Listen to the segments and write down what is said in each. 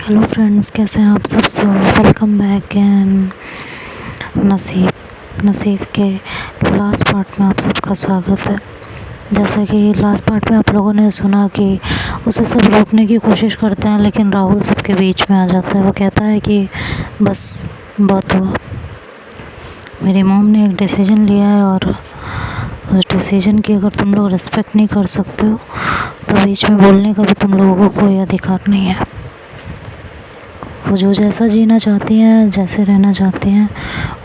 Hello friends, कैसे हैं आप सब। वेलकम बैक एंड नसीब के लास्ट पार्ट में आप सबका स्वागत है। जैसा कि लास्ट पार्ट में आप लोगों ने सुना कि उसे सब रोकने की कोशिश करते हैं, लेकिन राहुल सबके बीच में आ जाता है। वो कहता है कि बस बहुत हुआ, मेरी मॉम ने एक डिसीजन लिया है और उस डिसीजन की अगर तुम लोग रिस्पेक्ट नहीं कर सकते हो तो बीच में बोलने का भी तुम लोगों को कोई अधिकार नहीं है। वो जो जैसा जीना चाहती हैं, जैसे रहना चाहती हैं,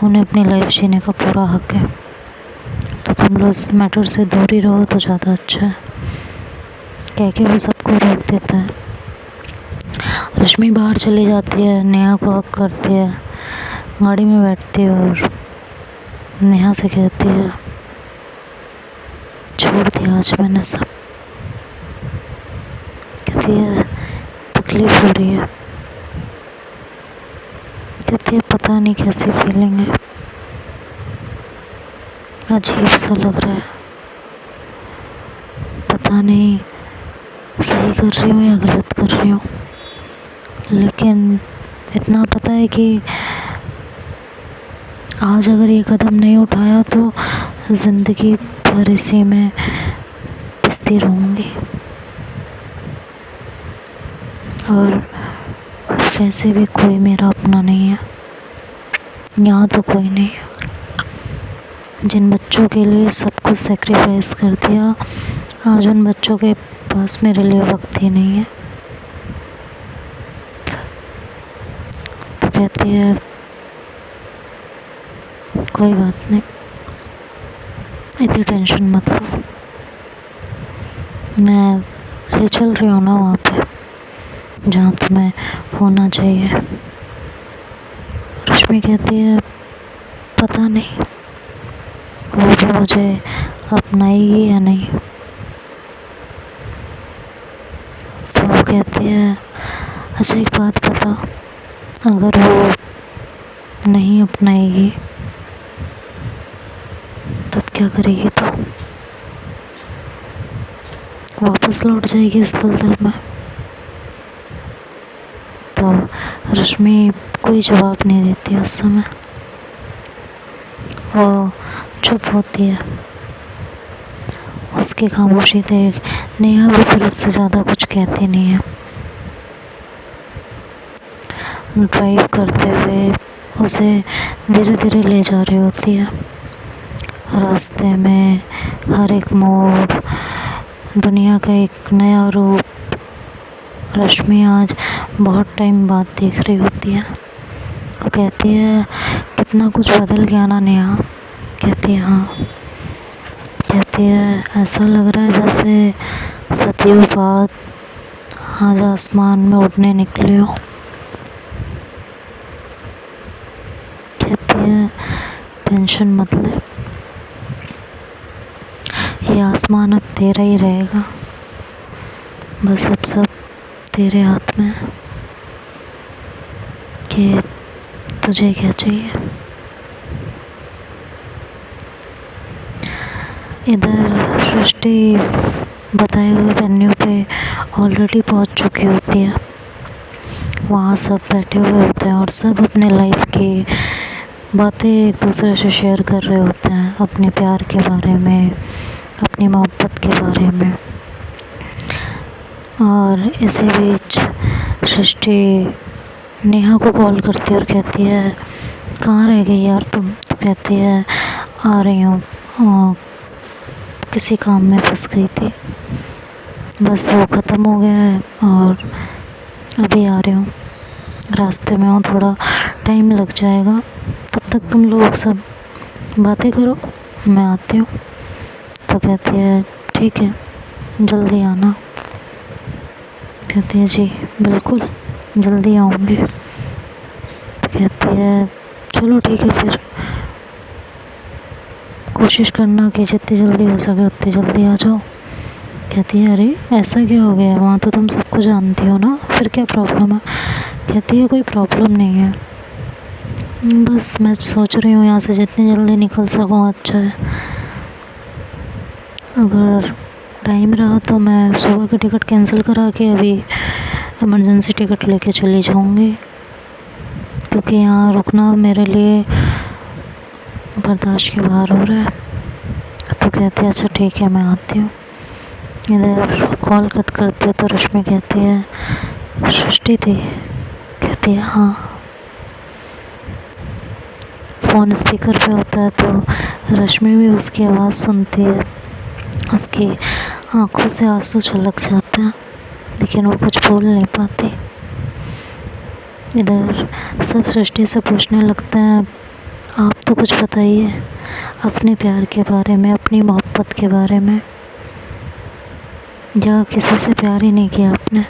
उन्हें अपनी लाइफ जीने का पूरा हक है। तो तुम लोग इस मैटर से दूर ही रहो तो ज़्यादा अच्छा है। कह के वो सबको रोक देता है। रश्मि बाहर चली जाती है, नेहा को हक करती है, गाड़ी में बैठती है और नेहा से कहती है छोड़ दिया आज मैंने सब। कहती है तकलीफ हो रही है, कहती है पता नहीं कैसी फीलिंग है, अजीब सा लग रहा है, पता नहीं सही कर रही हूँ या गलत कर रही हूँ, लेकिन इतना पता है कि आज अगर ये कदम नहीं उठाया तो ज़िंदगी भर इसी में पिसती रहूँगी। और वैसे भी कोई मेरा अपना नहीं है, यहाँ तो कोई नहीं है। जिन बच्चों के लिए सब कुछ सेक्रीफाइस कर दिया, आज उन बच्चों के पास मेरे लिए वक्त ही नहीं है। तो कहती है कोई बात नहीं, इतनी टेंशन मत लो, मैं ले चल रही हूँ ना वहाँ पे जहाँ तुम्हें होना चाहिए। रश्मि कहती है पता नहीं वो भी मुझे अपनाएगी या नहीं। तो वो कहती है अच्छा एक बात बता, अगर वो नहीं अपनाएगी तब क्या करेगी? तो वापस लौट जाएगी इस दलदल में? तो रश्मि कोई जवाब नहीं देती उस समय, वो चुप होती है। उसकी खामोशी देख नेहा भी फिर उससे ज़्यादा कुछ कहती नहीं है। ड्राइव करते हुए उसे धीरे धीरे ले जा रही होती है। रास्ते में हर एक मोड़ दुनिया का एक नया रूप रश्मि आज बहुत टाइम बाद देख रही होती है। वो कहती है कितना कुछ बदल गया ना नेहा। कहती है हाँ। कहती है ऐसा लग रहा है जैसे सदियों बाद आज आसमान में उड़ने निकले हो। कहती है टेंशन मत ले, ये आसमान अब तेरा ही रहेगा, बस अब सब तेरे हाथ में है कि तुझे क्या चाहिए। इधर सृष्टि बताए हुए वेन्यू पे ऑलरेडी पहुंच चुकी होती है। वहाँ सब बैठे हुए होते हैं और सब अपने लाइफ की बातें एक दूसरे से शेयर कर रहे होते हैं, अपने प्यार के बारे में, अपनी मोहब्बत के बारे में। और इसी बीच सृष्टि नेहा को कॉल करती है और कहती है कहाँ रह गई यार तुम? तो कहती है आ रही हूँ, किसी काम में फंस गई थी, बस वो ख़त्म हो गया है और अभी आ रही हूँ, रास्ते में हूँ, थोड़ा टाइम लग जाएगा, तब तक तुम लोग सब बातें करो, मैं आती हूँ। तो कहती है ठीक है जल्दी आना। कहती है जी बिल्कुल जल्दी आऊँगी। तो कहती है चलो ठीक है, फिर कोशिश करना कि जितनी जल्दी हो सके उतनी जल्दी आ जाओ। कहती है अरे ऐसा क्या हो गया, वहाँ तो तुम सबको जानती हो ना, फिर क्या प्रॉब्लम है? कहती है कोई प्रॉब्लम नहीं है, बस मैं सोच रही हूँ यहाँ से जितनी जल्दी निकल सकूँ अच्छा है। अगर टाइम रहा तो मैं सुबह की टिकट कैंसिल करा के अभी इमरजेंसी टिकट लेके चली जाऊँगी, क्योंकि यहाँ रुकना मेरे लिए बर्दाश्त के बाहर हो रहा है। तो कहती है अच्छा ठीक है मैं आती हूँ। इधर कॉल कट करती है तो रश्मि कहती है सृष्टि थी? कहती है हाँ। फ़ोन स्पीकर पे होता है तो रश्मि भी उसकी आवाज़ सुनती है। उसकी आंखों से आंसू छलक जाते हैं, लेकिन वो कुछ बोल नहीं पाती। इधर सब सृष्टि से पूछने लगते हैं आप तो कुछ बताइए अपने प्यार के बारे में, अपनी मोहब्बत के बारे में, या किसी से प्यार ही नहीं किया आपने?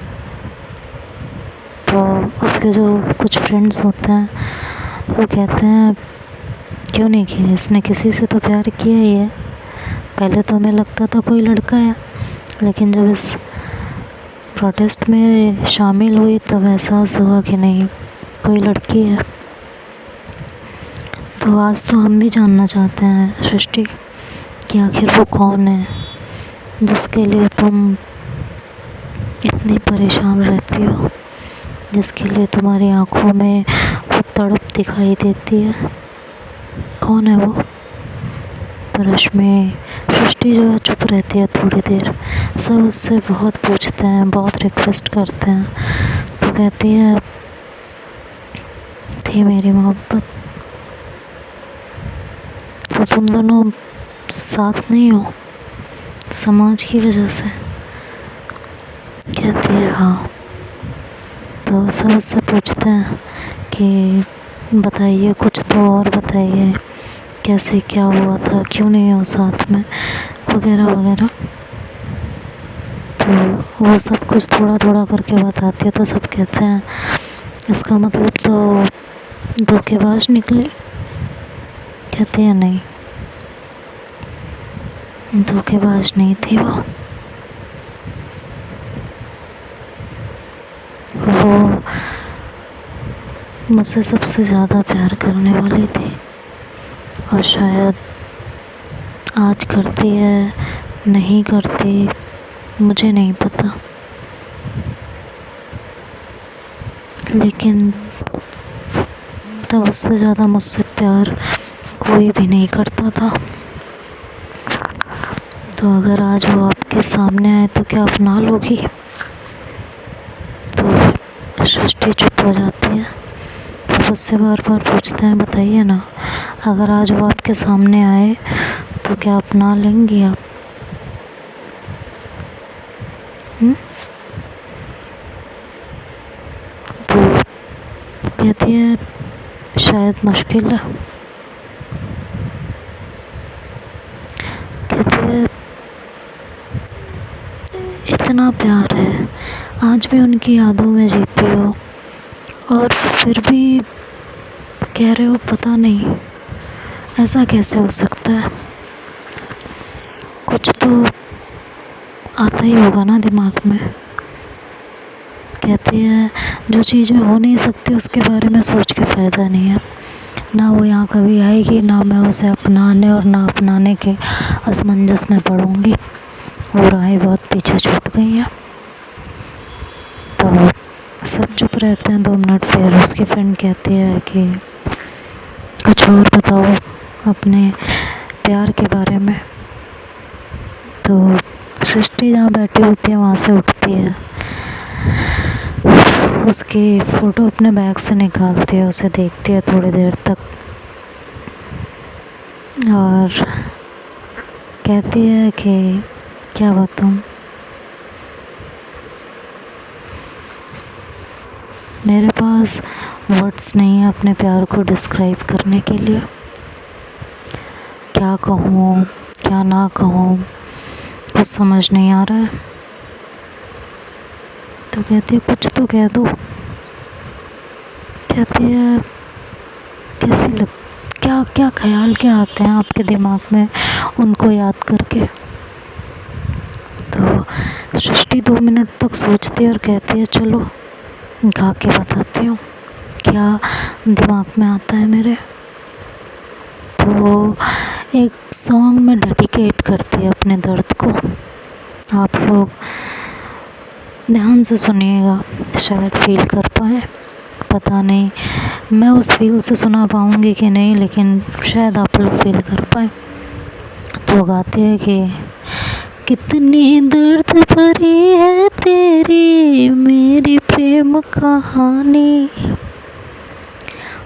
तो उसके जो कुछ फ्रेंड्स होते हैं वो कहते हैं क्यों नहीं किया, इसने किसी से तो प्यार किया ही है। पहले तो हमें लगता था कोई लड़का है, लेकिन जब इस प्रोटेस्ट में शामिल हुई तब एहसास हुआ कि नहीं कोई लड़की है। तो आज तो हम भी जानना चाहते हैं सृष्टि कि आखिर वो कौन है जिसके लिए तुम इतनी परेशान रहती हो, जिसके लिए तुम्हारी आंखों में वो तड़प दिखाई देती है। कौन है वो? तो रश्मि सृष्टि जो है चुप रहती है थोड़ी देर। सब उससे बहुत पूछते हैं, बहुत रिक्वेस्ट करते हैं, तो कहती है थी मेरी मोहब्बत। तो तुम दोनों साथ नहीं हो समाज की वजह से? कहती है हाँ। तो सब उससे पूछते हैं कि बताइए कुछ तो और बताइए, कैसे क्या हुआ था, क्यों नहीं हो साथ में, वगैरह वगैरह। तो वो सब कुछ थोड़ा थोड़ा करके बताती है। तो सब कहते हैं इसका मतलब तो धोखेबाज निकली। कहते हैं नहीं, धोखेबाज नहीं थी वो मुझसे सबसे ज़्यादा प्यार करने वाली थी, और शायद आज करती है नहीं करती मुझे नहीं पता, लेकिन तब उससे ज़्यादा मुझसे प्यार कोई भी नहीं करता था। तो अगर आज वो आपके सामने आए तो क्या अपना लोगी? तो सृष्टि चुप हो जाती है। सब उससे बार बार पूछते हैं बताइए ना, अगर आज वो आपके सामने आए तो क्या अपना लेंगी आप? तो कहती है शायद मुश्किल है। कहती है इतना प्यार है, आज भी उनकी यादों में जीती हो और फिर भी कह रहे हो पता नहीं, ऐसा कैसे हो सकता है? कुछ तो आता ही होगा ना दिमाग में। कहती है जो चीज़ें हो नहीं सकती उसके बारे में सोच के फ़ायदा नहीं है, ना वो यहाँ कभी आएगी, ना मैं उसे अपनाने और ना अपनाने के असमंजस में पड़ूंगी। वो राहें बहुत पीछे छूट गई हैं। तो सब चुप रहते हैं 2 मिनट। फिर उसकी फ्रेंड कहती है कि कुछ और बताओ अपने प्यार के बारे में। तो सृष्टि जहाँ बैठी होती है वहाँ से उठती है, उसकी फ़ोटो अपने बैग से निकालती है, उसे देखती है थोड़ी देर तक और कहती है कि क्या बताऊँ, मेरे पास वर्ड्स नहीं है अपने प्यार को डिस्क्राइब करने के लिए। क्या कहूँ क्या ना कहूँ कुछ समझ नहीं आ रहा है। तो कहती है कुछ तो कह दो। कहती है कैसी लग क्या क्या ख्याल क्या आते हैं आपके दिमाग में उनको याद करके? तो सृष्टि 2 मिनट तक सोचती है और कहती है चलो गा के बताती हूँ क्या दिमाग में आता है मेरे। तो वो एक सॉन्ग में डेडिकेट करती है अपने दर्द को। आप लोग ध्यान से सुनिएगा, शायद फील कर पाए, पता नहीं मैं उस फील से सुना पाऊँगी कि नहीं, लेकिन शायद आप लोग फील कर पाए। तो गाते हैं कि कितनी दर्द भरी है तेरी मेरी प्रेम कहानी,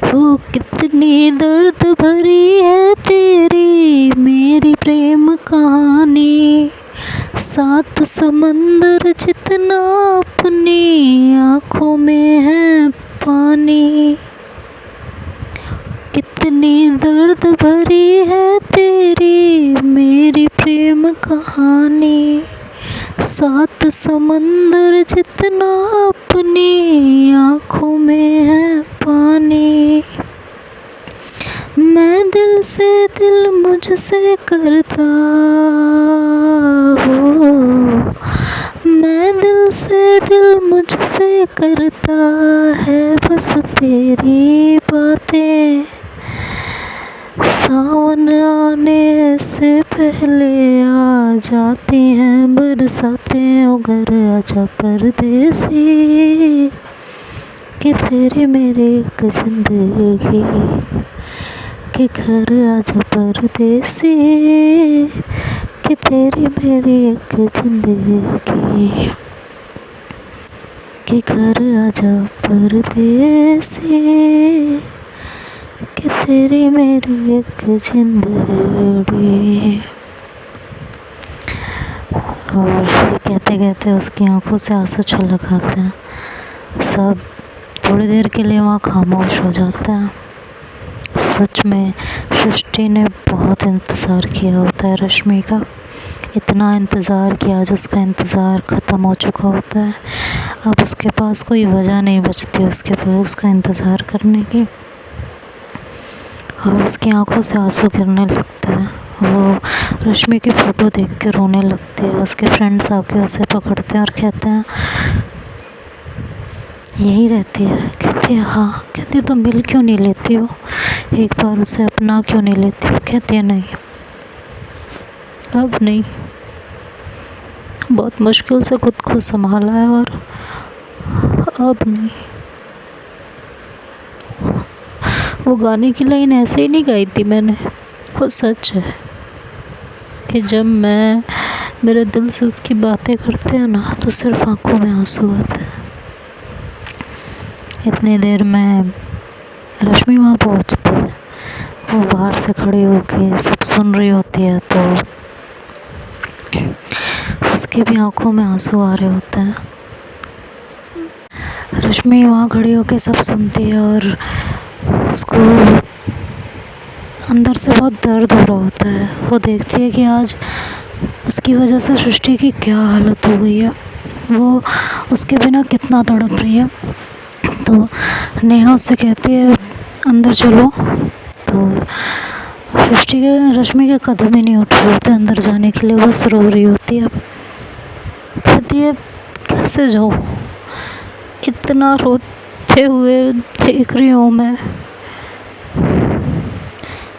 हो कितनी दर्द भरी है तेरी मेरी प्रेम कहानी, सात समंदर जितना अपनी आँखों में है पानी, कितनी दर्द भरी है तेरी मेरी प्रेम कहानी, सात समंदर जितना अपनी आँखों में है पानी, मैं दिल से दिल मुझसे करता हो, मैं दिल से दिल मुझसे करता है, बस तेरी बातें सावन आने से पहले आ जाती हैं बरसातें, ओ घर आजा परदेसी, कि तेरी मेरी एक जिंदगी, कि घर आजा परदेसी, कि तेरी मेरी एक जिंदगी, कि घर आजा परदेसी, कि तेरी मेरी एक जिंदगी। और कहते कहते उसकी आंखों से आंसू छलक आते हैं, सब थोड़ी देर के लिए वहाँ खामोश हो जाता है। सच में सृष्टि ने बहुत इंतज़ार किया होता है रश्मि का, इतना इंतज़ार किया आज उसका इंतज़ार ख़त्म हो चुका होता है। अब उसके पास कोई वजह नहीं बचती उसका इंतज़ार करने की, और उसकी आंखों से आंसू गिरने लगते हैं। वो रश्मि की फ़ोटो देख के रोने लगती है। उसके फ्रेंड्स आके उसे पकड़ते हैं और कहते हैं यही रहती है। कहती है हाँ। कहती है तो मिल क्यों नहीं लेती हो, एक बार उसे अपना क्यों नहीं लेती हो। कहती है नहीं, अब नहीं, बहुत मुश्किल से खुद को संभाला है और अब नहीं। वो गाने की लाइन ऐसे ही नहीं गाई थी मैंने, वो सच है कि जब मैं मेरे दिल से उसकी बातें करते हैं ना तो सिर्फ आंखों में आंसू आते हैं। इतनी देर में रश्मि वहाँ पहुँचती है, वो बाहर से खड़ी होके सब सुन रही होती है, तो उसकी भी आंखों में आंसू आ रहे होते हैं। रश्मि वहाँ खड़ी होके सब सुनती है और उसको अंदर से बहुत दर्द हो रहा होता है। वो देखती है कि आज उसकी वजह से सृष्टि की क्या हालत हो गई है, वो उसके बिना कितना तड़प रही है। तो नेहा उससे कहती है अंदर चलो, तो रश्मि के कदम ही नहीं उठ रहे होते अंदर जाने के लिए, बस रो रही होती है। कहती है कैसे जाऊँ, इतना रोते हुए देख रही हूँ मैं,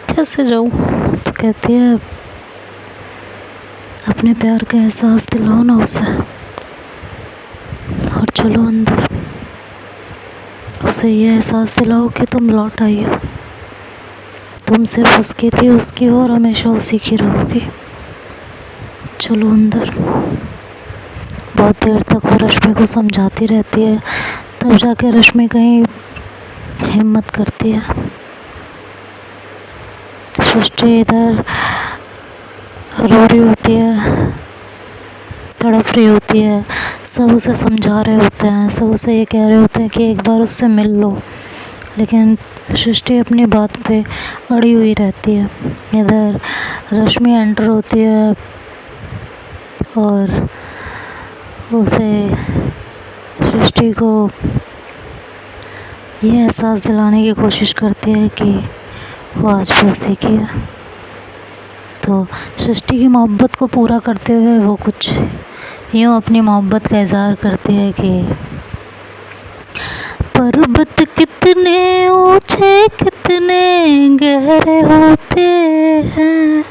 कैसे जाऊँ। तो कहती है अपने प्यार का एहसास दिलाओ ना उसे और चलो अंदर, उसे ये एहसास दिलाओ कि तुम लौट आई हो, तुम सिर्फ उसकी थी, उसकी हो और हमेशा उसी की रहोगी। चलो अंदर। बहुत देर तक वो रश्मि को समझाती रहती है, तब जाके रश्मि कहीं हिम्मत करती है। सृष्टि इधर रो रही होती है, तड़प रही होती है, सब उसे समझा रहे होते हैं, सब उसे ये कह रहे होते हैं कि एक बार उससे मिल लो, लेकिन सृष्टि अपनी बात पे अड़ी हुई रहती है। इधर रश्मि एंटर होती है और उसे सृष्टि को ये एहसास दिलाने की कोशिश करती है कि वो आज भी उसी की है। तो सृष्टि की मोहब्बत को पूरा करते हुए वो कुछ यूँ अपनी मोहब्बत का इज़हार करती है कि पर्वत कितने ऊंचे कितने गहरे होते हैं,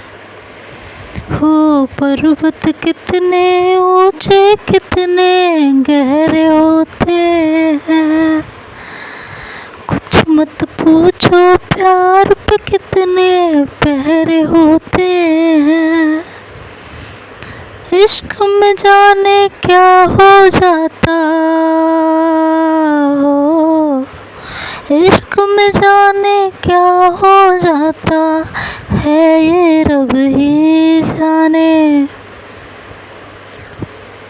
हो पर्वत कितने ऊंचे कितने गहरे होते हैं, कुछ मत पूछो प्यार पे कितने पहरे होते हैं। इश्क में जाने क्या हो जाता हो, इश्क में जाने क्या हो जाता है, ये रब ही जाने।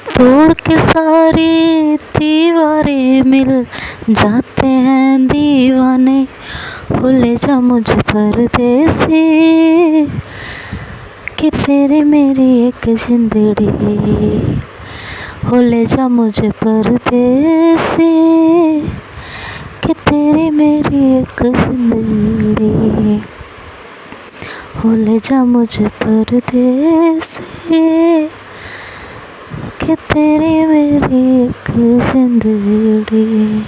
तोड़ के सारी दीवारें मिल जाते हैं दीवाने, हो ले जा मुझे परदेसी कि तेरी मेरी एक जिंदड़ी, हो ले जा मुझे परदेसी कि तेरी मेरी एक जिंदड़ी, हो ले जा मुझे परदेसी कि तेरी मेरी एक जिंदड़ी।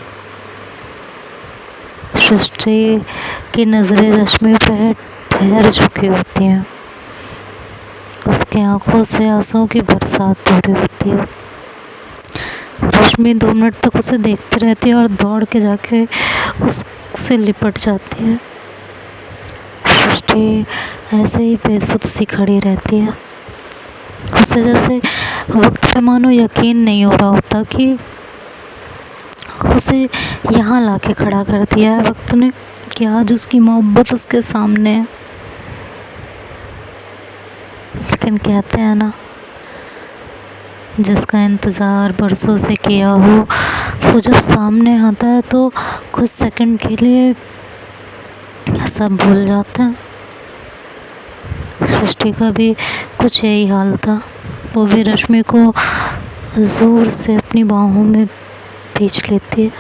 सृष्टि की नज़रें रश्मि पे ठहर चुकी होती हैं, उसकी आंखों से आंसुओं की बरसात हो रही होती है। रश्मि 2 मिनट तक उसे देखती रहती है और दौड़ के जाके उससे लिपट जाती है। सृष्टि ऐसे ही बेसुध सी खड़ी रहती है, उसे जैसे वक्त पे मानो यकीन नहीं हो रहा होता कि उसे यहाँ लाके खड़ा कर दिया है वक्त ने, कि आज उसकी मोहब्बत उसके सामने है। लेकिन कहते हैं ना, जिसका इंतज़ार बरसों से किया हो वो जब सामने आता है तो कुछ सेकंड के लिए सब भूल जाते हैं। सृष्टि का भी कुछ यही हाल था, वो भी रश्मि को ज़ोर से अपनी बाहों में खींच लेती है।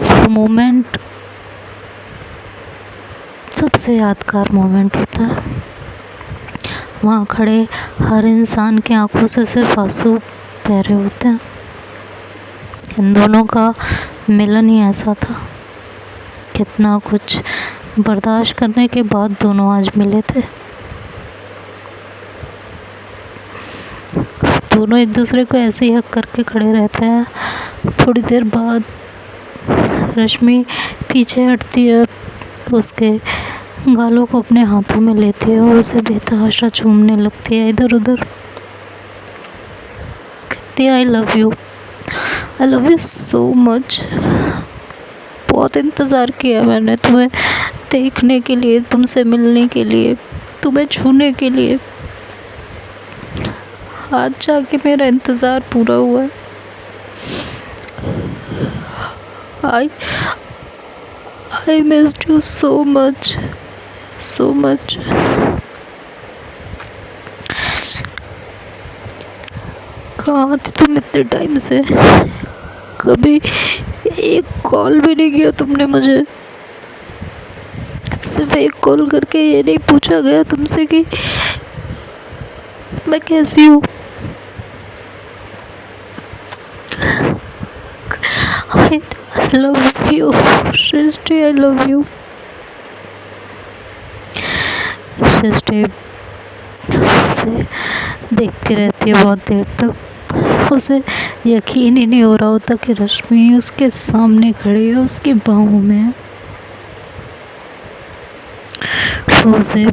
वो मोमेंट सबसे यादगार मोमेंट होता है। वहाँ खड़े हर इंसान की आंखों से सिर्फ आंसू बह रहे होते हैं। इन दोनों का मिलन ही ऐसा था, कितना कुछ बर्दाश्त करने के बाद दोनों आज मिले थे। दोनों एक दूसरे को ऐसे ही हक करके खड़े रहते हैं। थोड़ी देर बाद रश्मि पीछे हटती है, उसके गालों को अपने हाथों में लेती है और उसे बेतहाशा चूमने लगती है इधर उधर। कहती है I love you so much. बहुत इंतज़ार किया मैंने तुम्हें देखने के लिए, तुमसे मिलने के लिए, तुम्हें छूने के लिए। आज जाके मेरा इंतज़ार पूरा हुआ है। I missed you so much. कहाँ थी तुम इतने टाइम से? कभी एक कॉल भी नहीं किया तुमने मुझे। सिर्फ एक कॉल करके ये नहीं पूछा गया तुमसे कि मैं कैसी हूँ। I love you, Srishti, I love you। सृष्टि उसे देखती रहती है बहुत देर तक। उसे यकीन ही नहीं हो रहा होता कि रश्मि उसके सामने खड़ी है, उसकी बाहों में है। वो उसे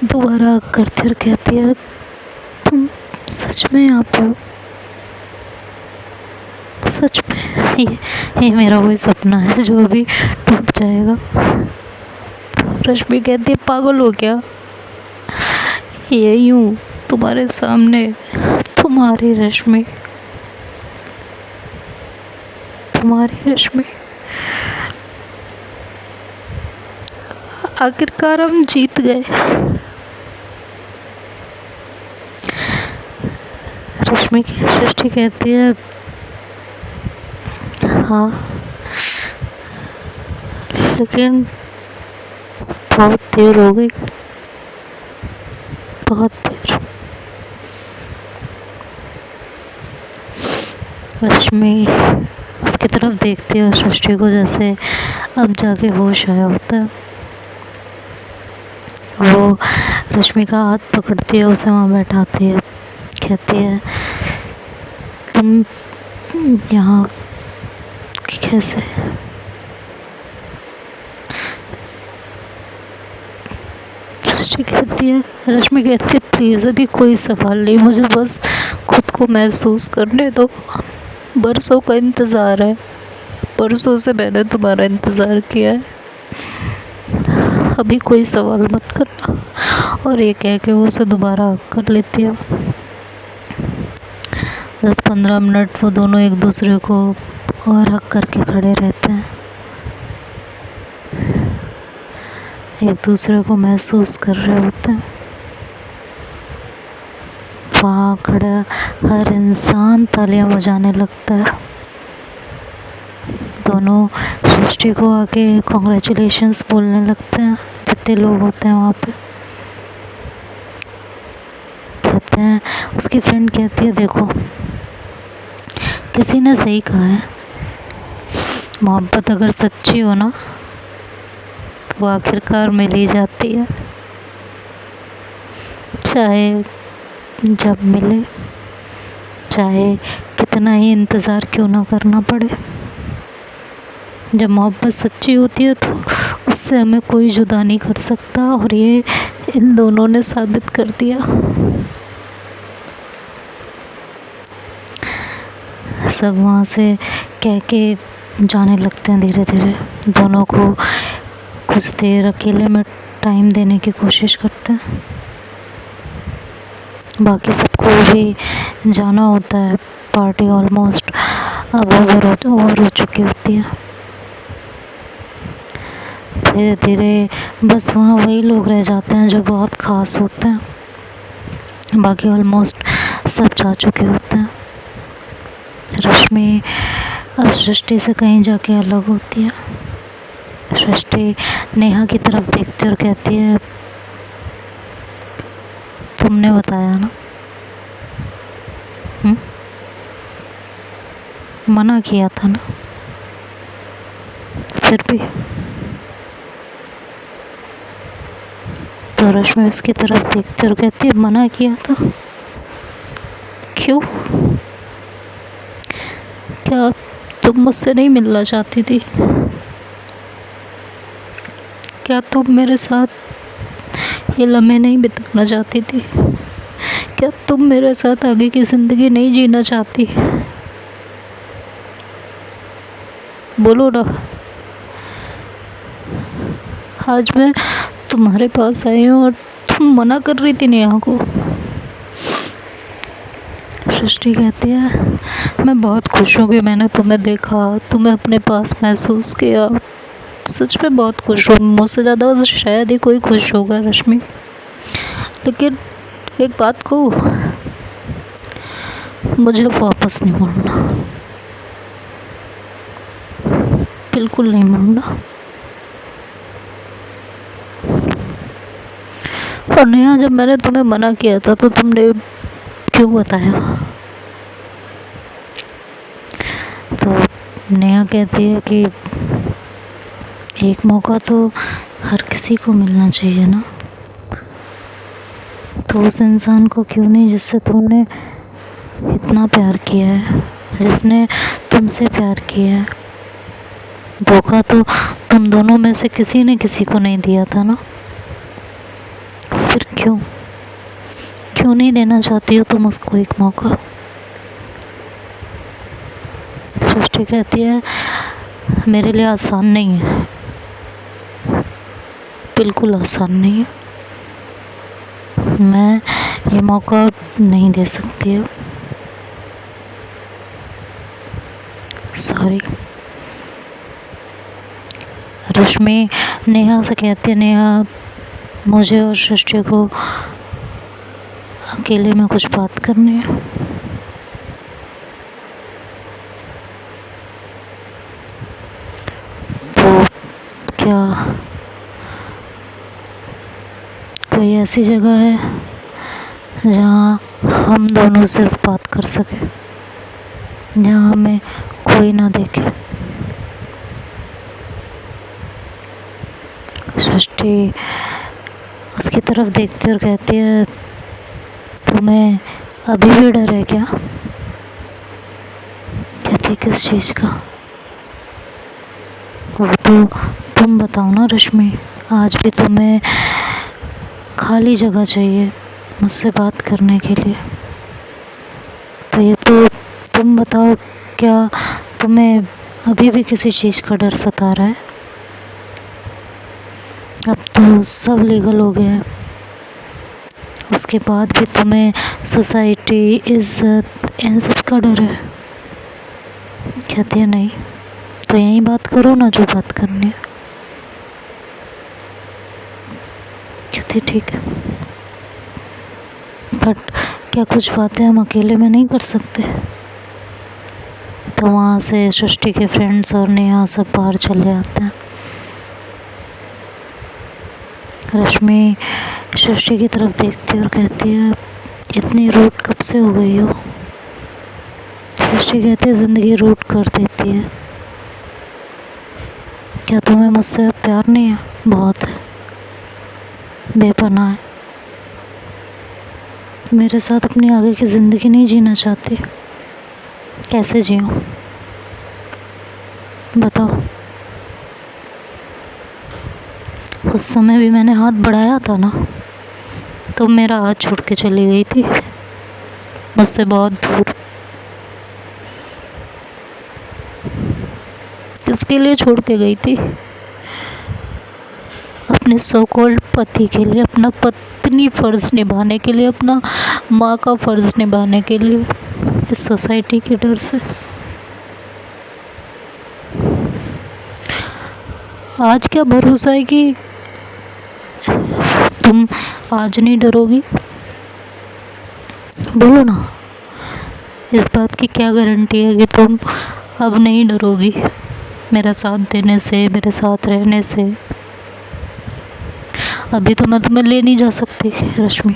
दोबारा करती और कहती है तुम सच में यहाँ पे हो? सच में ये मेरा कोई सपना है जो अभी टूट जाएगा? तो रश्मि कहती है पागल हो क्या? यही हूँ तुम्हारे सामने, तुम्हारी रश्मि। आखिरकार हम जीत गए। सृष्टि कहती है हाँ, लेकिन बहुत देर हो गई, बहुत देर। रश्मि उसकी तरफ देखती है और सृष्टि को जैसे अब जाके होश आया होता है। वो रश्मि का हाथ पकड़ती है, उसे वहाँ बैठाती है कहती है तुम यहाँ कैसे। रश्मि कहती है प्लीज़ अभी कोई सवाल नहीं, मुझे बस खुद को महसूस करने दो। बरसों का इंतज़ार है, बरसों से मैंने तुम्हारा इंतज़ार किया है, अभी कोई सवाल मत करना। और ये कह के वो उसे दोबारा कर लेती है। 10-15 मिनट वो दोनों एक दूसरे को और हक करके खड़े रहते हैं, एक दूसरे को महसूस कर रहे होते हैं। वहाँ खड़ा हर इंसान तालियां बजाने लगता है। दोनों सृष्टि को आके कॉन्ग्रेचुलेशंस बोलने लगते हैं, जितने लोग होते हैं वहाँ पे। कहते हैं, उसकी फ्रेंड कहती है देखो किसी ने सही कहा है, मोहब्बत अगर सच्ची हो ना तो वो आखिरकार मिल ही जाती है, चाहे जब मिले, चाहे कितना ही इंतज़ार क्यों ना करना पड़े। जब मोहब्बत सच्ची होती है तो उससे हमें कोई जुदा नहीं कर सकता, और ये इन दोनों ने साबित कर दिया। सब वहाँ से कह के जाने लगते हैं धीरे धीरे। दोनों को कुछ देर अकेले में टाइम देने की कोशिश करते हैं। बाकी सबको भी जाना होता है, पार्टी ऑलमोस्ट अब ओवर हो चुकी होती है। धीरे धीरे बस वहाँ वही लोग रह जाते हैं जो बहुत ख़ास होते हैं, बाकी ऑलमोस्ट सब जा चुके होते हैं। रश्मि अब सृष्टि से कहीं जाके अलग होती है। सृष्टि नेहा की तरफ देखती और कहती है तुमने बताया ना, मना किया था ना, फिर भी। तो रश्मि उसकी तरफ देखती और कहती है मना किया था, क्यों? क्या तुम मुझसे नहीं मिलना चाहती थी? क्या तुम मेरे साथ ये लम्हे नहीं बिताना चाहती थी? क्या तुम मेरे साथ आगे की ज़िंदगी नहीं जीना चाहती? बोलो ना। आज मैं तुम्हारे पास आई हूँ और तुम मना कर रही थी नेहा को। सृष्टि कहती है मैं बहुत खुश हूँ कि मैंने तुम्हें देखा, तुम्हें अपने पास महसूस किया। सच में बहुत खुश हूँ, मुझसे ज़्यादा शायद ही कोई खुश होगा रश्मि। लेकिन एक बात कहूँ, मुझे वापस नहीं मुड़ना, बिल्कुल नहीं मुड़ना। और नेहा जब मैंने तुम्हें मना किया था तो तुमने क्यों बताया? तो नेहा कहती है कि एक मौका तो हर किसी को मिलना चाहिए ना, तो उस इंसान को क्यों नहीं जिससे तुमने इतना प्यार किया है, जिसने तुमसे प्यार किया है। धोखा तो तुम दोनों में से किसी ने किसी को नहीं दिया था ना, फिर क्यों नहीं देना चाहती हो तुम उसको एक मौका? सृष्टि कहती है मेरे लिए आसान नहीं है, बिल्कुल आसान नहीं है, मैं ये मौका नहीं दे सकती हूँ, सॉरी। रश्मि नेहा से कहती है नेहा मुझे और सृष्टि को अकेले में कुछ बात करनी है। तो क्या कोई ऐसी जगह है जहाँ हम दोनों सिर्फ बात कर सके, जहाँ हमें कोई ना देखे? सृष्टि उसकी तरफ देखती और कहती है तुम्हें अभी भी डर है क्या? कहती किस चीज़ का? वो तो तुम बताओ ना रश्मि। आज भी तुम्हें खाली जगह चाहिए मुझसे बात करने के लिए। तो ये तो तुम बताओ, क्या तुम्हें अभी भी किसी चीज़ का डर सता रहा है? अब तो सब लीगल हो गया है, उसके बाद भी तुम्हें सोसाइटी, इज्जत, इन सब का डर है। कहती है नहीं, तो यहीं बात करो ना जो बात करनी है। कहती है ठीक है, बट क्या कुछ बातें हम अकेले में नहीं कर सकते? तो वहाँ से सृष्टि के फ्रेंड्स और नेहा सब बाहर चले आते हैं। रश्मि सृष्टि की तरफ देखती है और कहती है इतनी रूट कब से हो गई हो? सृष्टि कहती है ज़िंदगी रूट कर देती है। क्या तुम्हें मुझसे प्यार नहीं है? बहुत है, बेपनाह है। मेरे साथ अपनी आगे की ज़िंदगी नहीं जीना चाहती? कैसे जीऊँ बताओ? उस समय भी मैंने हाथ बढ़ाया था ना, तो मेरा हाथ छोड़ के चली गई थी मुझसे बहुत दूर। किसके लिए छोड़ के गई थी? अपने सो कॉल्ड पति के लिए, अपना पत्नी फ़र्ज़ निभाने के लिए, अपना माँ का फ़र्ज़ निभाने के लिए, इस सोसाइटी के डर से। आज क्या भरोसा है कि तुम आज नहीं डरोगी? बोलो ना, इस बात की क्या गारंटी है कि तुम अब नहीं डरोगी मेरा साथ देने से, मेरे साथ रहने से? अभी तो मैं तुम्हें ले नहीं जा सकती रश्मि।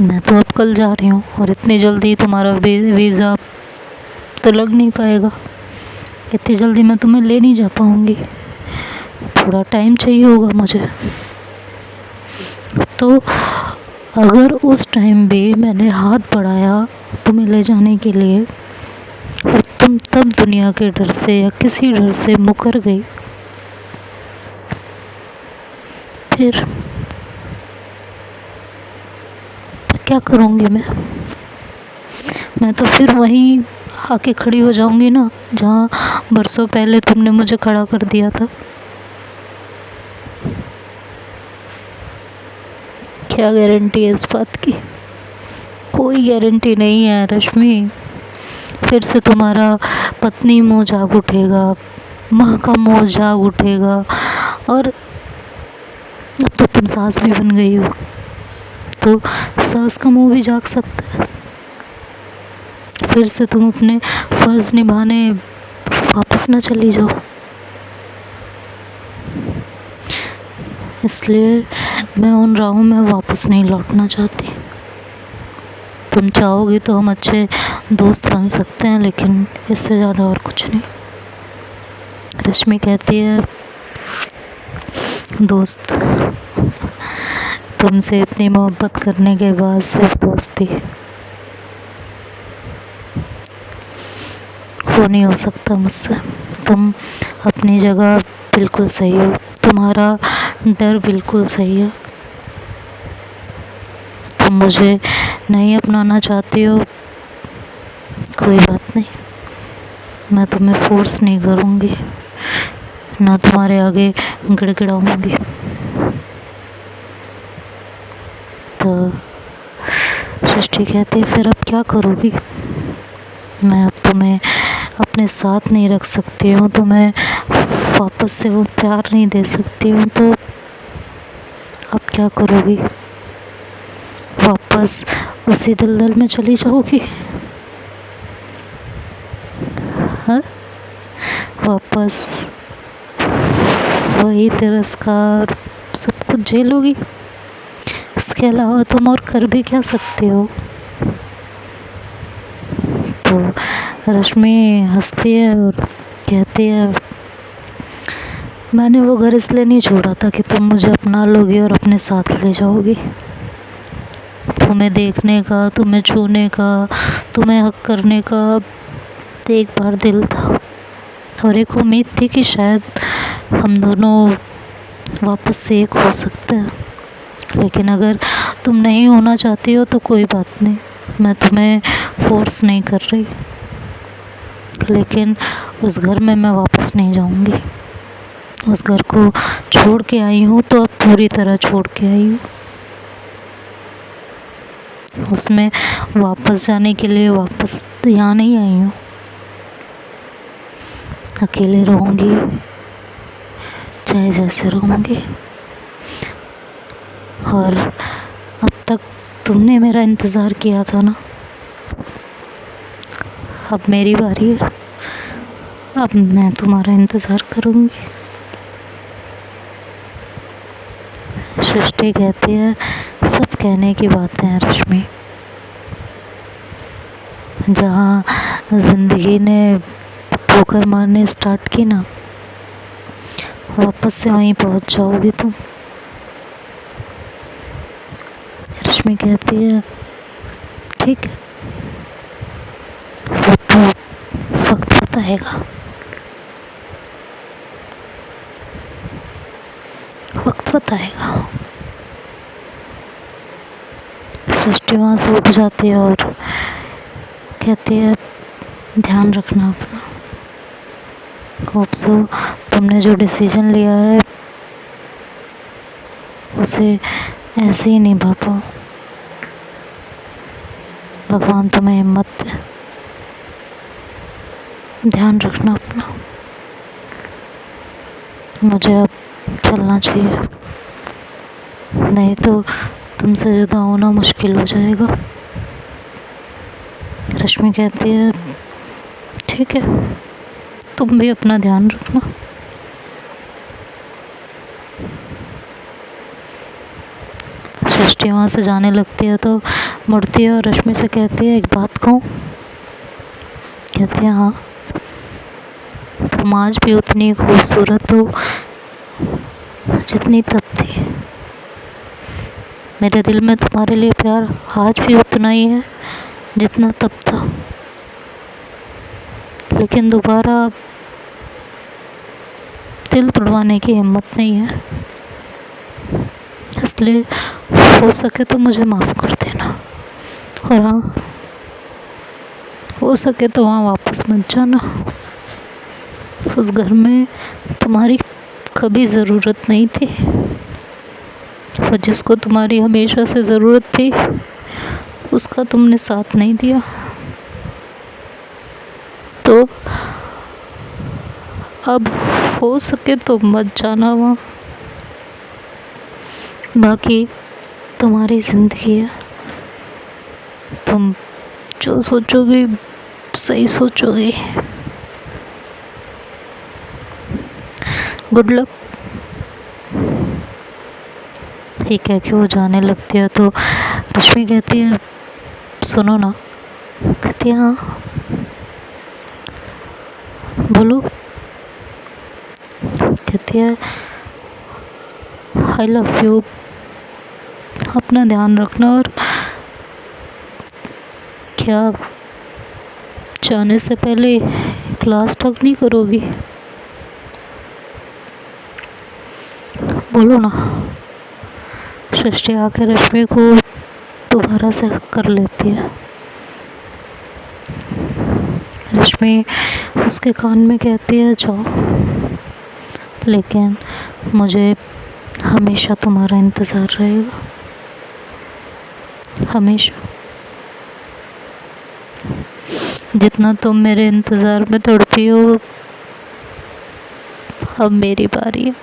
मैं तो अब कल जा रही हूँ और इतनी जल्दी तुम्हारा वीज़ा तो लग नहीं पाएगा। इतनी जल्दी मैं तुम्हें ले नहीं जा पाऊँगी, थोड़ा टाइम चाहिए होगा मुझे। तो अगर उस टाइम भी मैंने हाथ बढ़ाया तुम्हें ले जाने के लिए और तुम तब दुनिया के डर से या किसी डर से मुकर गई, फिर क्या करूँगी मैं तो फिर वहीं आके खड़ी हो जाऊँगी ना, जहाँ बरसों पहले तुमने मुझे खड़ा कर दिया था। क्या गारंटी है इस बात की? कोई गारंटी नहीं है रश्मि। फिर से तुम्हारा पत्नी मुँह जाग उठेगा, माँ का मुँह जाग उठेगा, और अब तो तुम सास भी बन गई हो, तो सास का मुँह भी जाग सकता है। फिर से तुम अपने फ़र्ज़ निभाने वापस ना चली जाओ। इसलिए मैं उन राहों में वापस नहीं लौटना चाहती। तुम चाहोगी तो हम अच्छे दोस्त बन सकते हैं, लेकिन इससे ज़्यादा और कुछ नहीं। रश्मि कहती है दोस्त, तुमसे इतनी मोहब्बत करने के बाद सिर्फ दोस्ती, वो नहीं हो सकता मुझसे। तुम अपनी जगह बिल्कुल सही हो, तुम्हारा डर बिल्कुल सही है। तुम मुझे नहीं अपनाना चाहती हो, कोई बात नहीं, मैं तुम्हें फोर्स नहीं करूँगी, ना तुम्हारे आगे गिड़गिड़ाऊँगी। तो सृष्टि कहती है फिर अब क्या करोगी? मैं अब तुम्हें अपने साथ नहीं रख सकती हूँ, तुम्हें वापस से वो प्यार नहीं दे सकती हूँ, तो अब क्या करोगी? वापस उसी दलदल में चली जाओगी? हाँ, वापस वही तिरस्कार सब कुछ झेलोगी? इसके अलावा तुम और कर भी क्या सकते हो? तो रश्मि हंसती है और कहती है मैंने वो घर इसलिए नहीं छोड़ा था कि तुम मुझे अपना लोगी और अपने साथ ले जाओगी। तुम्हें देखने का, तुम्हें छूने का, तुम्हें हक करने का एक बार दिल था, और एक उम्मीद थी कि शायद हम दोनों वापस से एक हो सकते हैं। लेकिन अगर तुम नहीं होना चाहती हो तो कोई बात नहीं, मैं तुम्हें फोर्स नहीं कर रही, लेकिन उस घर में मैं वापस नहीं जाऊंगी। उस घर को छोड़ के आई हूँ तो अब पूरी तरह छोड़ के आई हूँ। उसमें वापस जाने के लिए वापस यहाँ नहीं आई हूँ। अकेले रहूँगी, चाहे जैसे रहूँगी। और अब तक तुमने मेरा इंतज़ार किया था ना, अब मेरी बारी है, अब मैं तुम्हारा इंतज़ार करूँगी। सृष्टि कहती है सब कहने की बातें हैं रश्मि। जहाँ ज़िंदगी ने ठोकर मारने स्टार्ट की ना, वापस से वहीं पहुँच जाओगी तुम। रश्मि कहती है ठीक है, वो तो वक्त बताएगा, वक्त बताएगा। सृष्टि वहाँ से उठ जाती है और कहती है ध्यान रखना अपना। होप सो तुमने जो डिसीजन लिया है उसे ऐसे ही निभा पाओ। भगवान तुम्हें हिम्मत दे। ध्यान रखना अपना। मुझे अब चलना चाहिए, नहीं तो तुमसे जुदा होना मुश्किल हो जाएगा। रश्मि कहती है ठीक है, तुम भी अपना ध्यान रखना। सृष्टि वहाँ से जाने लगती है तो मुड़ती है और रश्मि से कहती है एक बात कहूँ। कहती है हाँ, तुम आज भी उतनी खूबसूरत हो जितनी तब थी। मेरे दिल में तुम्हारे लिए प्यार आज भी उतना ही है जितना तब था, लेकिन दोबारा दिल तोड़वाने की हिम्मत नहीं है। इसलिए हो सके तो मुझे माफ़ कर देना, और हाँ, हो सके तो वहाँ वापस मत जाना। उस घर में तुम्हारी कभी ज़रूरत नहीं थी, और जिसको तुम्हारी हमेशा से ज़रूरत थी उसका तुमने साथ नहीं दिया। तो अब हो सके तो मत जाना वहाँ। बाकी तुम्हारी ज़िंदगी है, तुम जो सोचोगे सही सोचोगे। Good luck. ठीक है कि वो जाने लगती है तो रश्मि कहती है सुनो ना। कहती है हाँ बोलो। कहती है आई लव यू, अपना ध्यान रखना। और क्या जाने से पहले क्लास तक नहीं करोगी? बोलो ना। सृष्टि आकर रश्मि को दोबारा से हक कर लेती है। रश्मि उसके कान में कहती है जाओ, लेकिन मुझे हमेशा तुम्हारा इंतज़ार रहेगा, हमेशा। जितना तुम मेरे इंतज़ार में तड़पी हो, अब मेरी बारी है।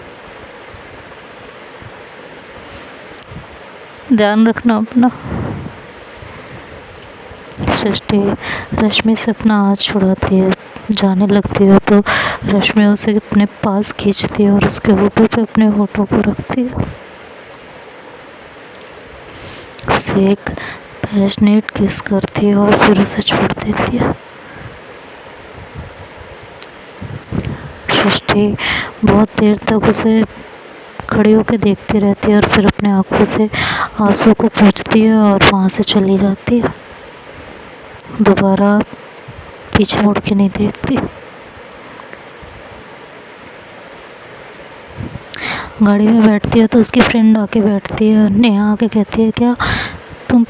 ध्यान रखना अपना। सृष्टि रश्मि से अपना हाथ छुड़ाती है, जाने लगती है तो रश्मि उसे अपने पास खींचती है और उसके होठों पे अपने होठों को रखती है। उसे एक पैशनेट किस करती है और फिर उसे छोड़ देती है। सृष्टि बहुत देर तक उसे खड़ी होकर देखती रहती है और फिर अपने आँखों से आंसू को पूछती है और वहाँ से चली जाती है। दोबारा पीछे मुड़ के नहीं देखती। गाड़ी में बैठती है तो उसकी फ्रेंड आके बैठती है। नेहा आके कहती है, क्या तुम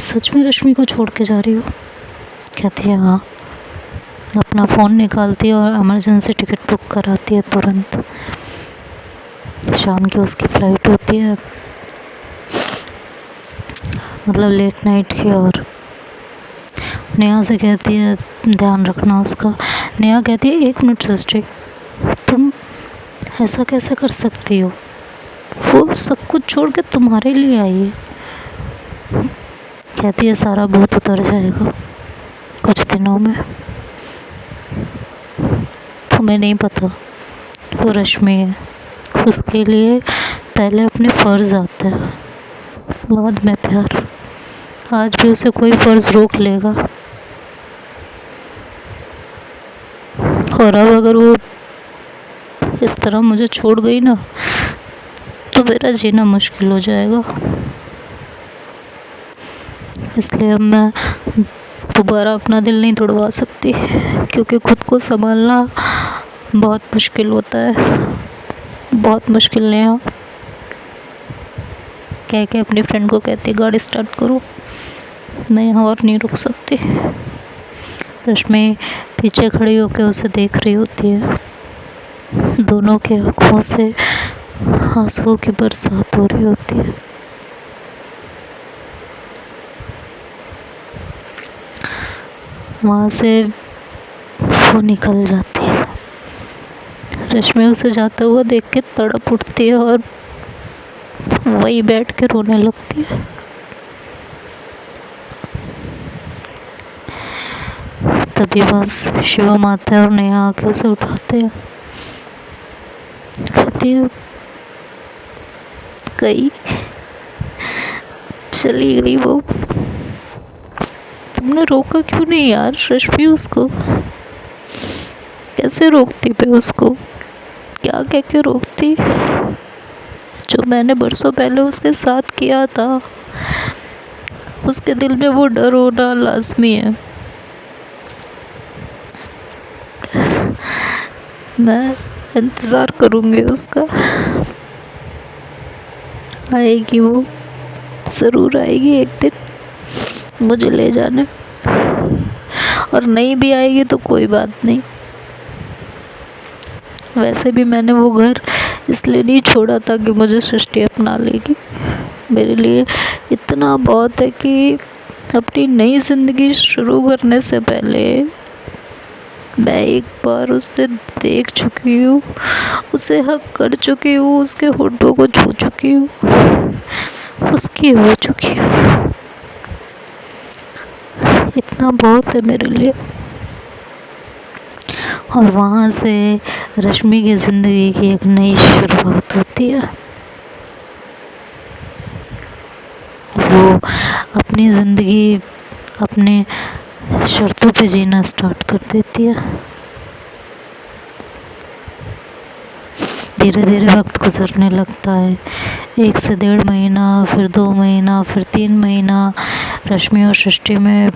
सच में रश्मि को छोड़ के जा रही हो? कहती है हाँ। अपना फ़ोन निकालती है और इमरजेंसी टिकट बुक कराती है तुरंत। शाम की उसकी फ़्लाइट होती है, मतलब लेट नाइट की। और नेहा से कहती है ध्यान रखना उसका। नेहा कहती है 1 मिनट सिस्टर, तुम ऐसा कैसे कर सकती हो? वो सब कुछ छोड़ के तुम्हारे लिए आई है। कहती है सारा भूत उतर जाएगा कुछ दिनों में। तुम्हें नहीं पता, वो रश्मि है, उसके लिए पहले अपने फ़र्ज़ आते हैं, बाद में प्यार। आज भी उसे कोई फ़र्ज़ रोक लेगा, और अब अगर वो इस तरह मुझे छोड़ गई ना, तो मेरा जीना मुश्किल हो जाएगा। इसलिए अब मैं दोबारा अपना दिल नहीं तोड़वा सकती, क्योंकि खुद को संभालना बहुत मुश्किल होता है, बहुत मुश्किल। नहीं कह के अपनी फ्रेंड को कहती गाड़ी स्टार्ट करो, मैं यहाँ और नहीं रुक सकती। रश्मि पीछे खड़ी होकर उसे देख रही होती है। दोनों की आँखों से आंसुओं की बरसात हो रही होती है। वहाँ से वो निकल जाती है। रश्मि उसे जाता हुआ देख के तड़प उठती है और वही बैठ के रोने लगती है। तभी बस शिवम आता है और नेहा आके उसे उठाते हैं। कहती है गई, चली गई वो। तुमने रोका क्यों नहीं यार रश्मि उसको? कैसे रोकती पे उसको? क्या कह के रोकती? जो मैंने बरसों पहले उसके साथ किया था, उसके दिल में वो डर होना लाजमी है। मैं इंतज़ार करूँगी उसका, आएगी वो, ज़रूर आएगी एक दिन मुझे ले जाने। और नहीं भी आएगी तो कोई बात नहीं। वैसे भी मैंने वो घर इसलिए नहीं छोड़ा था कि मुझे सृष्टि अपना लेगी। मेरे लिए इतना बहुत है कि अपनी नई ज़िंदगी शुरू करने से पहले मैं एक बार उससे देख चुकी हूँ, उसे हक कर चुकी हूँ, उसके होठों को छू चुकी हूँ, उसकी हो चुकी हूँ। इतना बहुत है मेरे लिए। और वहाँ से रश्मि की ज़िंदगी की एक नई शुरुआत होती है। वो अपनी ज़िंदगी अपने शर्तों पे जीना स्टार्ट कर देती है। धीरे धीरे वक्त गुजरने लगता है। 1 से 1.5 महीना, फिर 2 महीना, फिर 3 महीना। रश्मि और सृष्टि में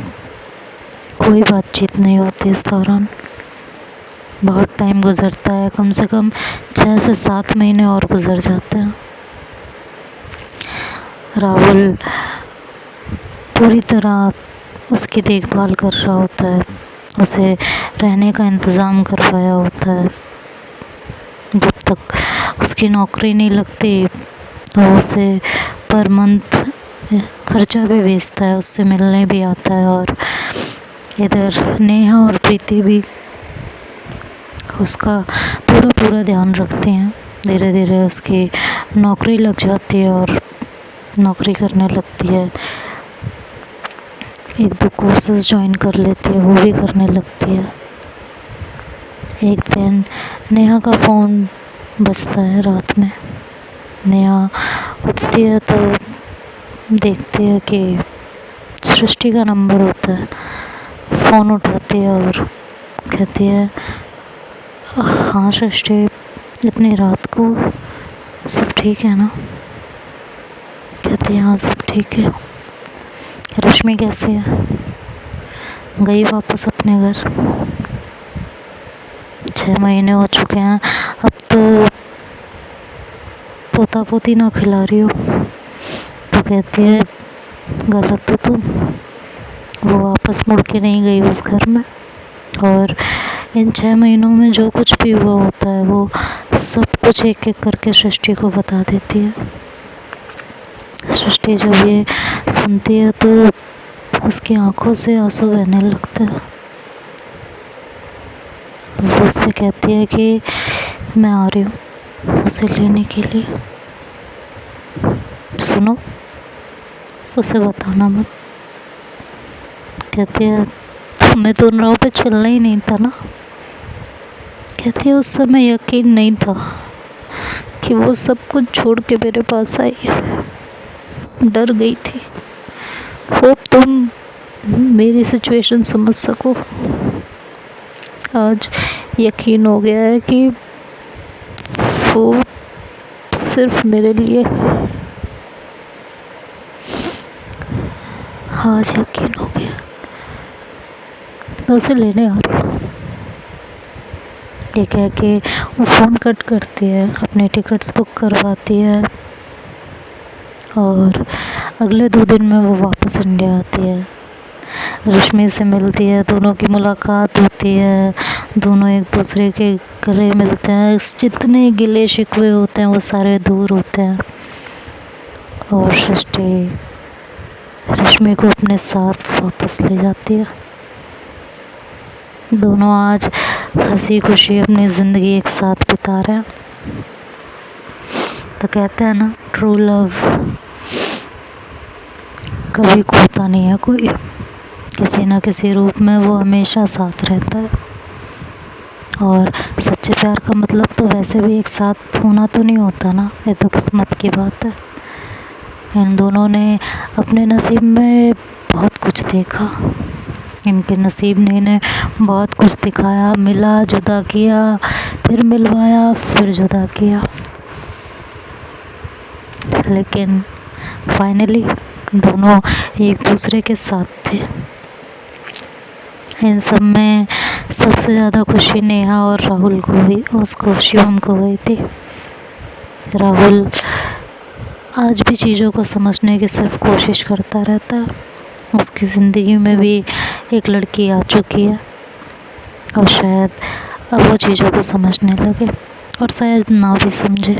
कोई बातचीत नहीं होती इस दौरान। बहुत टाइम गुजरता है, कम से कम 6 से 7 महीने और गुजर जाते हैं। राहुल पूरी तरह उसकी देखभाल कर रहा होता है, उसे रहने का इंतज़ाम करवाया होता है। जब तक उसकी नौकरी नहीं लगती तो उसे पर मंथ खर्चा भी भेजता है, उससे मिलने भी आता है। और इधर नेहा और प्रीति भी उसका पूरा ध्यान रखते हैं। धीरे धीरे उसकी नौकरी लग जाती है और नौकरी करने लगती है। 1-2 कोर्सेज ज्वाइन कर लेती है, वो भी करने लगती है। एक दिन नेहा का फ़ोन बजता है रात में। नेहा उठती है तो देखती है कि सृष्टि का नंबर होता है। फ़ोन उठाती है और कहती है हाँ सृष्टि, इतनी रात को सब ठीक है ना? कहती कहती है हाँ सब ठीक है। रश्मि कैसी है? गई वापस अपने घर। 6 महीने हो चुके हैं, अब तो पोता पोती ना खिला रही हो। तो कहती है गलत हो तुम। वो वापस मुड़ के नहीं गई उस घर में, और इन 6 महीनों में जो कुछ भी हुआ होता है वो सब कुछ एक एक करके सृष्टि को बता देती है। सृष्टि जब ये सुनती है तो उसकी आंखों से आंसू बहने लगते हैं। वो उससे कहती है कि मैं आ रही हूँ उसे लेने के लिए, सुनो उसे बताना मत। कहती है तुम्हें तो उन राहों पे चलना ही नहीं था ना। कहती है उस समय यकीन नहीं था कि वो सब कुछ छोड़ के मेरे पास आई है, डर गई थी। होप तुम मेरी सिचुएशन समझ सको। आज यकीन हो गया है कि वो सिर्फ मेरे लिए, आज यकीन हो गया। मैं उसे लेने आ रही हूँ। ये कह के वो फ़ोन कट करती है, अपने टिकट्स बुक करवाती है, और अगले 2 दिन में वो वापस इंडिया आती है। रश्मि से मिलती है, दोनों की मुलाकात होती है, दोनों एक दूसरे के गले मिलते हैं। जितने गिले शिकवे होते हैं वो सारे दूर होते हैं, और सृष्टि रश्मि को अपने साथ वापस ले जाती है। दोनों आज हंसी खुशी अपनी ज़िंदगी एक साथ बिता रहे हैं। तो कहते हैं ना, ट्रू लव कभी खोता नहीं है कोई, किसी न किसी रूप में वो हमेशा साथ रहता है। और सच्चे प्यार का मतलब तो वैसे भी एक साथ होना तो नहीं होता ना, ये तो किस्मत की बात है। इन दोनों ने अपने नसीब में बहुत कुछ देखा, इनके नसीब ने इन्हें बहुत कुछ दिखाया, मिला, जुदा किया, फिर मिलवाया, फिर जुदा किया, लेकिन फाइनली दोनों एक दूसरे के साथ थे। इन सब में सबसे ज़्यादा खुशी नेहा और राहुल को हुई, उसको शिवम को हुई थी। राहुल आज भी चीज़ों को समझने की सिर्फ कोशिश करता रहता है। उसकी ज़िंदगी में भी एक लड़की आ चुकी है, और शायद अब वो चीज़ों को समझने लगे, और शायद ना भी समझे।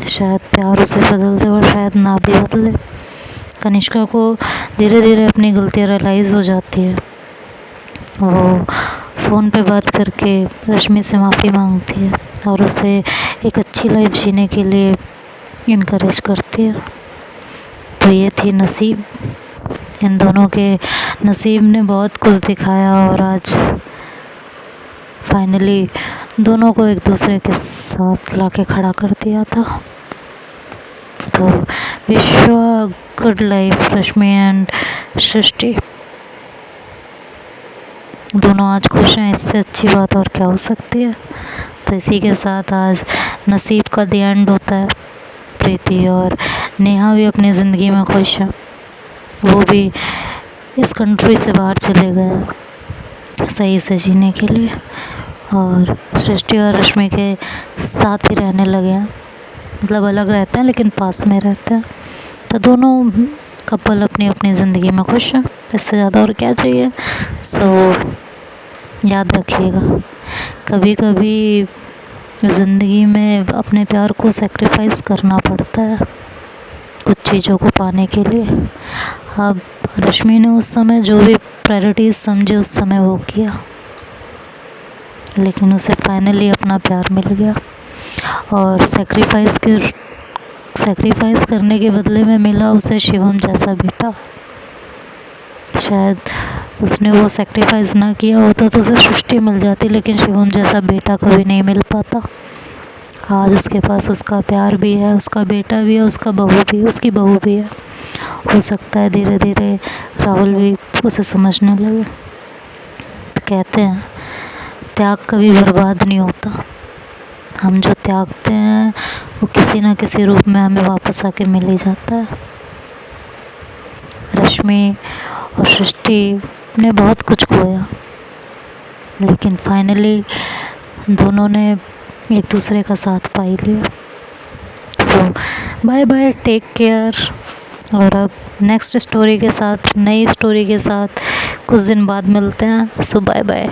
शायद प्यार उसे बदल दे और शायद ना भी बदले। कनिष्का को धीरे धीरे अपनी गलतियाँ रियलाइज़ हो जाती है। वो फ़ोन पे बात करके रश्मि से माफ़ी मांगती है और उसे एक अच्छी लाइफ जीने के लिए इनकरेज करती है। तो ये थी नसीब। इन दोनों के नसीब ने बहुत कुछ दिखाया, और आज फाइनली दोनों को एक दूसरे के साथ लाके खड़ा कर दिया था। तो wish good life Rashmi and Srishti. दोनों आज खुश हैं, इससे अच्छी बात और क्या हो सकती है। तो इसी के साथ आज नसीब का द एंड होता है। प्रीति और नेहा भी अपनी ज़िंदगी में खुश है, वो भी इस कंट्री से बाहर चले गए हैं सही से जीने के लिए, और सृष्टि और रश्मि के साथ ही रहने लगे हैं। मतलब अलग रहते हैं लेकिन पास में रहते हैं। तो दोनों कपल अपनी अपनी ज़िंदगी में खुश हैं, इससे ज़्यादा और क्या चाहिए। सो याद रखिएगा, कभी कभी ज़िंदगी में अपने प्यार को सैक्रिफाइस करना पड़ता है कुछ चीज़ों को पाने के लिए। अब रश्मि ने उस समय जो भी प्रायोरिटीज़ समझे उस समय वो किया, लेकिन उसे फाइनली अपना प्यार मिल गया, और सैक्रिफाइस करने के बदले में मिला उसे शिवम जैसा बेटा। शायद उसने वो सैक्रिफाइस ना किया होता तो उसे सृष्टि मिल जाती, लेकिन शिवम जैसा बेटा कभी नहीं मिल पाता। आज उसके पास उसका प्यार भी है, उसका बेटा भी है, उसकी बहू भी है। हो सकता है धीरे धीरे राहुल भी उसे समझने लगे। तो कहते हैं त्याग कभी बर्बाद नहीं होता, हम जो त्यागते हैं वो किसी ना किसी रूप में हमें वापस आके मिल ही जाता है। रश्मि और सृष्टि ने बहुत कुछ खोया, लेकिन फाइनली दोनों ने एक दूसरे का साथ पा ही लिया। सो बाय बाय, टेक केयर। और अब नेक्स्ट स्टोरी के साथ, नई स्टोरी के साथ कुछ दिन बाद मिलते हैं। सो बाय बाय।